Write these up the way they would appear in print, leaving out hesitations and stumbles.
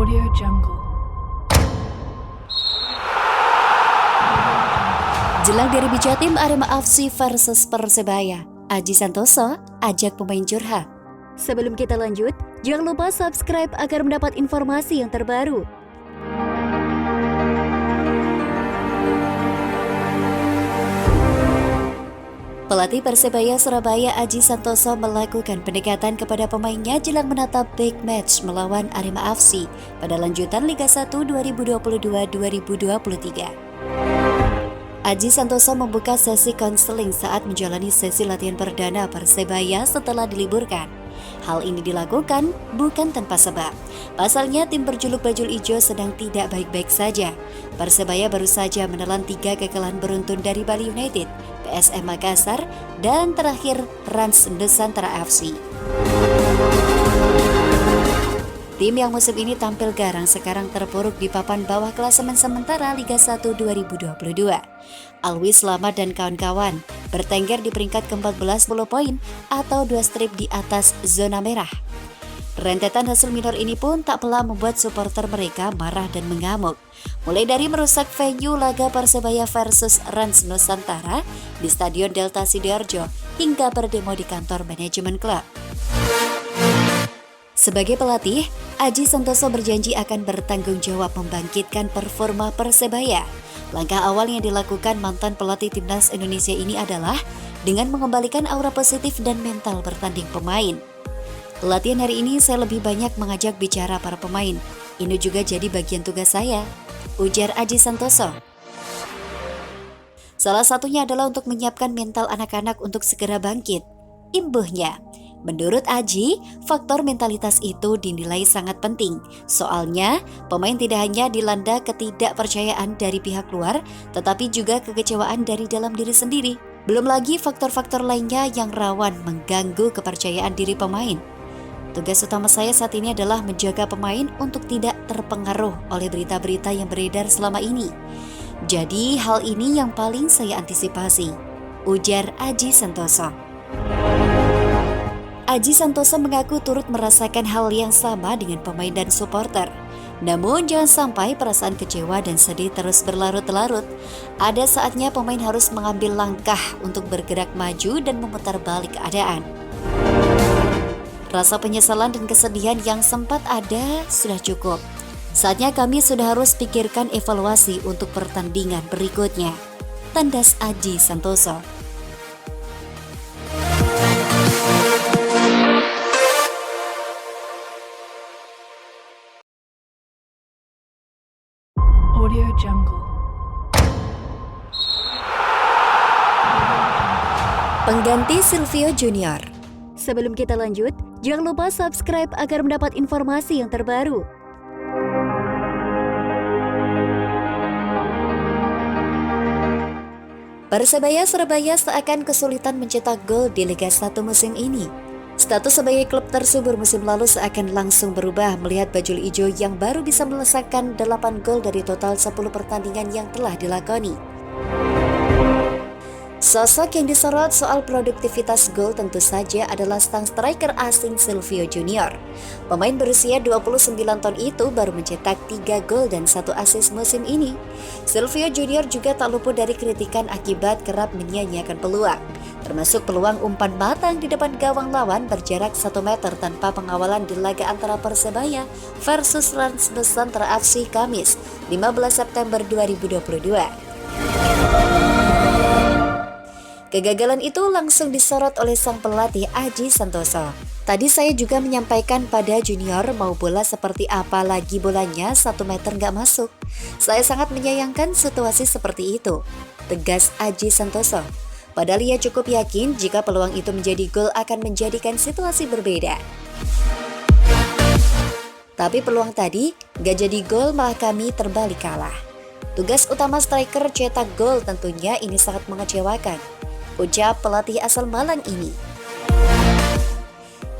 Audio Jungle. Jelang derby Jatim Arema FC versus Persebaya, Aji Santoso ajak pemain curhat. Sebelum kita lanjut, jangan lupa subscribe agar mendapat informasi yang terbaru. Pelatih Persebaya Surabaya Aji Santoso melakukan pendekatan kepada pemainnya jelang menatap big match melawan Arema FC pada lanjutan Liga 1 2022-2023. Aji Santoso membuka sesi konseling saat menjalani sesi latihan perdana Persebaya setelah diliburkan. Hal ini dilakukan bukan tanpa sebab. Pasalnya tim berjuluk Bajul Ijo sedang tidak baik-baik saja. Persebaya baru saja menelan 3 kekalahan beruntun dari Bali United, PSM Makassar, dan terakhir Rans Nusantara FC. Tim yang musim ini tampil garang sekarang terpuruk di papan bawah klasemen sementara Liga 1 2022. Alwi Slamet dan kawan-kawan bertengger di peringkat ke-14 10 poin atau 2 strip di atas zona merah. Rentetan hasil minor ini pun tak pelak membuat supporter mereka marah dan mengamuk. Mulai dari merusak venue laga Persebaya versus Rans Nusantara di Stadion Delta Sidoarjo hingga berdemo di kantor manajemen klub. Sebagai pelatih, Aji Santoso berjanji akan bertanggung jawab membangkitkan performa Persebaya. Langkah awal yang dilakukan mantan pelatih timnas Indonesia ini adalah dengan mengembalikan aura positif dan mental bertanding pemain. Latihan hari ini saya lebih banyak mengajak bicara para pemain. Ini juga jadi bagian tugas saya, ujar Aji Santoso. Salah satunya adalah untuk menyiapkan mental anak-anak untuk segera bangkit. Imbuhnya, menurut Aji, faktor mentalitas itu dinilai sangat penting. Soalnya, pemain tidak hanya dilanda ketidakpercayaan dari pihak luar, tetapi juga kekecewaan dari dalam diri sendiri. Belum lagi faktor-faktor lainnya yang rawan mengganggu kepercayaan diri pemain. Tugas utama saya saat ini adalah menjaga pemain untuk tidak terpengaruh oleh berita-berita yang beredar selama ini. Jadi, hal ini yang paling saya antisipasi, ujar Aji Santoso. Aji Santoso mengaku turut merasakan hal yang sama dengan pemain dan supporter. Namun jangan sampai perasaan kecewa dan sedih terus berlarut-larut. Ada saatnya pemain harus mengambil langkah untuk bergerak maju dan memutar balik keadaan. Rasa penyesalan dan kesedihan yang sempat ada sudah cukup. Saatnya kami sudah harus pikirkan evaluasi untuk pertandingan berikutnya, tandas Aji Santoso. Audio Jungle. Pengganti Silvio Junior. Sebelum kita lanjut, jangan lupa subscribe agar mendapat informasi yang terbaru. Persebaya Surabaya seakan kesulitan mencetak gol di Liga 1 musim ini. Status sebagai klub tersubur musim lalu seakan langsung berubah melihat Bajul Ijo yang baru bisa melesakkan 8 gol dari total 10 pertandingan yang telah dilakoni. Sosok yang disorot soal produktivitas gol tentu saja adalah sang striker asing Silvio Junior. Pemain berusia 29 tahun itu baru mencetak 3 gol dan 1 assist musim ini. Silvio Junior juga tak luput dari kritikan akibat kerap menyia-nyiakan peluang, termasuk peluang umpan matang di depan gawang lawan berjarak 1 meter tanpa pengawalan di laga antara Persebaya versus Rans Nusantara FC Kamis 15 September 2022. Kegagalan itu langsung disorot oleh sang pelatih Aji Santoso. Tadi saya juga menyampaikan pada Junior mau bola seperti apa lagi bolanya 1 meter nggak masuk. Saya sangat menyayangkan situasi seperti itu, tegas Aji Santoso. Padahal ia cukup yakin jika peluang itu menjadi gol akan menjadikan situasi berbeda. Tapi peluang tadi nggak jadi gol malah kami terbalik kalah. Tugas utama striker cetak gol tentunya ini sangat mengecewakan, ucap pelatih asal Malang ini.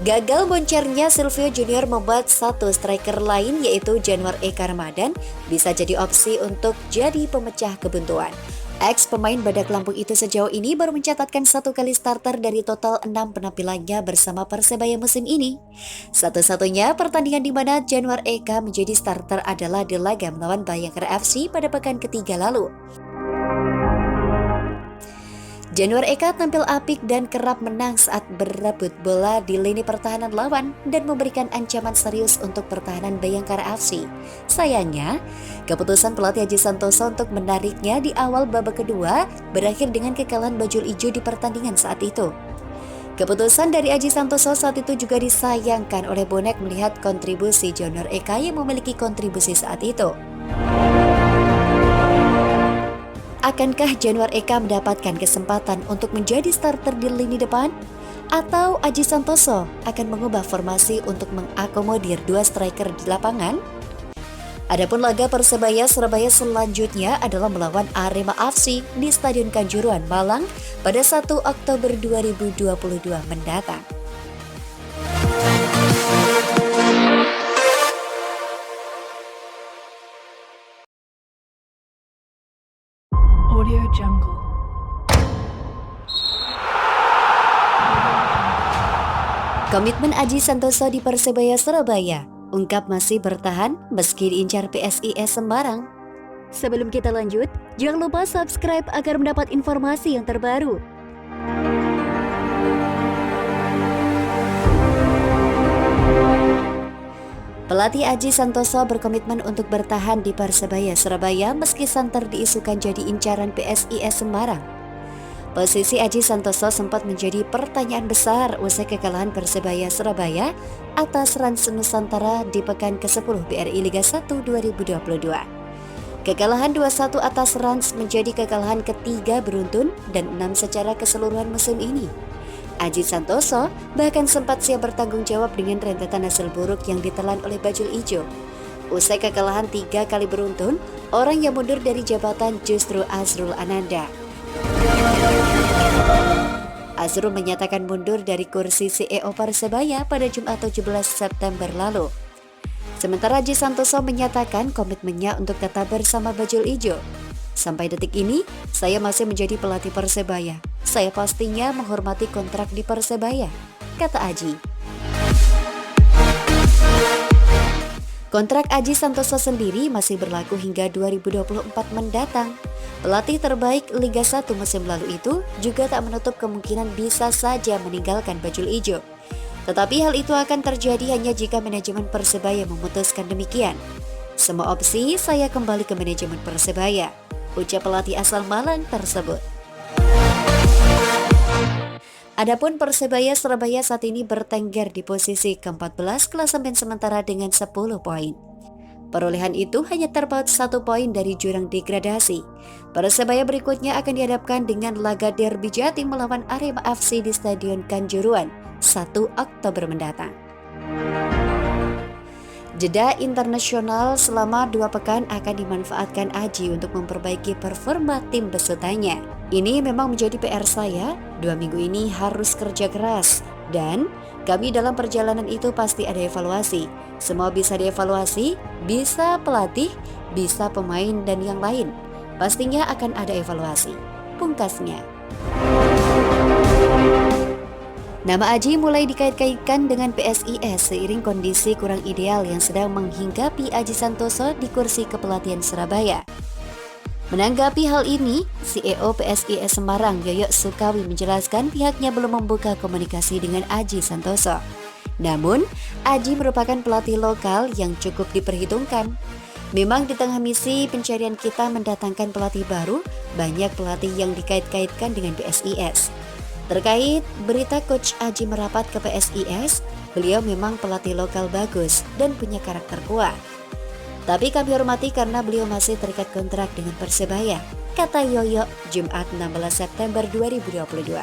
Gagal boncernya Silvio Junior membuat satu striker lain yaitu Januar Eka Ramadan bisa jadi opsi untuk jadi pemecah kebuntuan. Ex pemain Badak Lampung itu sejauh ini baru mencatatkan 1 kali starter dari total 6 penampilannya bersama Persebaya musim ini. Satu-satunya pertandingan di mana Januar Eka menjadi starter adalah di laga melawan Bayangkara FC pada pekan ketiga lalu. Januar Eka tampil apik dan kerap menang saat berebut bola di lini pertahanan lawan dan memberikan ancaman serius untuk pertahanan Bayangkara FC. Sayangnya, keputusan pelatih Aji Santoso untuk menariknya di awal babak kedua berakhir dengan kekalahan Bajul Ijo di pertandingan saat itu. Keputusan dari Aji Santoso saat itu juga disayangkan oleh bonek melihat kontribusi Januar Eka yang memiliki kontribusi saat itu. Akankah Januar Eka mendapatkan kesempatan untuk menjadi starter di lini depan? Atau Aji Santoso akan mengubah formasi untuk mengakomodir 2 striker di lapangan? Adapun laga Persebaya Surabaya selanjutnya adalah melawan Arema FC di Stadion Kanjuruhan, Malang pada 1 Oktober 2022 mendatang. Audio Jungle. Komitmen Aji Santoso di Persebaya Surabaya ungkap masih bertahan meski diincar PSIS Semarang. Sebelum kita lanjut, jangan lupa subscribe agar mendapat informasi yang terbaru. Pelatih Aji Santoso berkomitmen untuk bertahan di Persebaya Surabaya meski santer diisukan jadi incaran PSIS Semarang. Posisi Aji Santoso sempat menjadi pertanyaan besar usai kekalahan Persebaya Surabaya atas Rans Nusantara di pekan ke-10 BRI Liga 1 2022. Kekalahan 2-1 atas Rans menjadi kekalahan ketiga beruntun dan 6 secara keseluruhan musim ini. Aji Santoso bahkan sempat siap bertanggung jawab dengan rentetan hasil buruk yang ditelan oleh Bajul Ijo. Usai kekalahan 3 kali beruntun, orang yang mundur dari jabatan justru Azrul Ananda. Azrul menyatakan mundur dari kursi CEO Persebaya pada Jumat 17 September lalu. Sementara Aji Santoso menyatakan komitmennya untuk tetap bersama Bajul Ijo. Sampai detik ini, saya masih menjadi pelatih Persebaya. Saya pastinya menghormati kontrak di Persebaya, kata Aji. Kontrak Aji Santoso sendiri masih berlaku hingga 2024 mendatang. Pelatih terbaik Liga 1 musim lalu itu juga tak menutup kemungkinan bisa saja meninggalkan Bajul Ijo. Tetapi hal itu akan terjadi hanya jika manajemen Persebaya memutuskan demikian. Semua opsi saya kembali ke manajemen Persebaya, ucap pelatih asal Malang tersebut. Adapun Persebaya Surabaya saat ini bertengger di posisi ke-14 klasemen sementara dengan 10 poin. Perolehan itu hanya terpaut 1 poin dari jurang degradasi. Persebaya berikutnya akan dihadapkan dengan laga derby Jatim melawan Arema FC di Stadion Kanjuruhan 1 Oktober mendatang. Jeda internasional selama 2 pekan akan dimanfaatkan Aji untuk memperbaiki performa tim besutannya. Ini memang menjadi PR saya, 2 minggu ini harus kerja keras. Dan kami dalam perjalanan itu pasti ada evaluasi. Semua bisa dievaluasi, bisa pelatih, bisa pemain dan yang lain. Pastinya akan ada evaluasi, pungkasnya. Nama Aji mulai dikait-kaitkan dengan PSIS seiring kondisi kurang ideal yang sedang menghinggapi Aji Santoso di kursi kepelatihan Surabaya. Menanggapi hal ini, CEO PSIS Semarang Yoyo Sukawi menjelaskan pihaknya belum membuka komunikasi dengan Aji Santoso. Namun, Aji merupakan pelatih lokal yang cukup diperhitungkan. Memang di tengah misi pencarian kita mendatangkan pelatih baru, banyak pelatih yang dikait-kaitkan dengan PSIS. Terkait berita Coach Aji merapat ke PSIS, beliau memang pelatih lokal bagus dan punya karakter kuat. Tapi kami hormati karena beliau masih terikat kontrak dengan Persebaya, kata Yoyo Jumat 16 September 2022.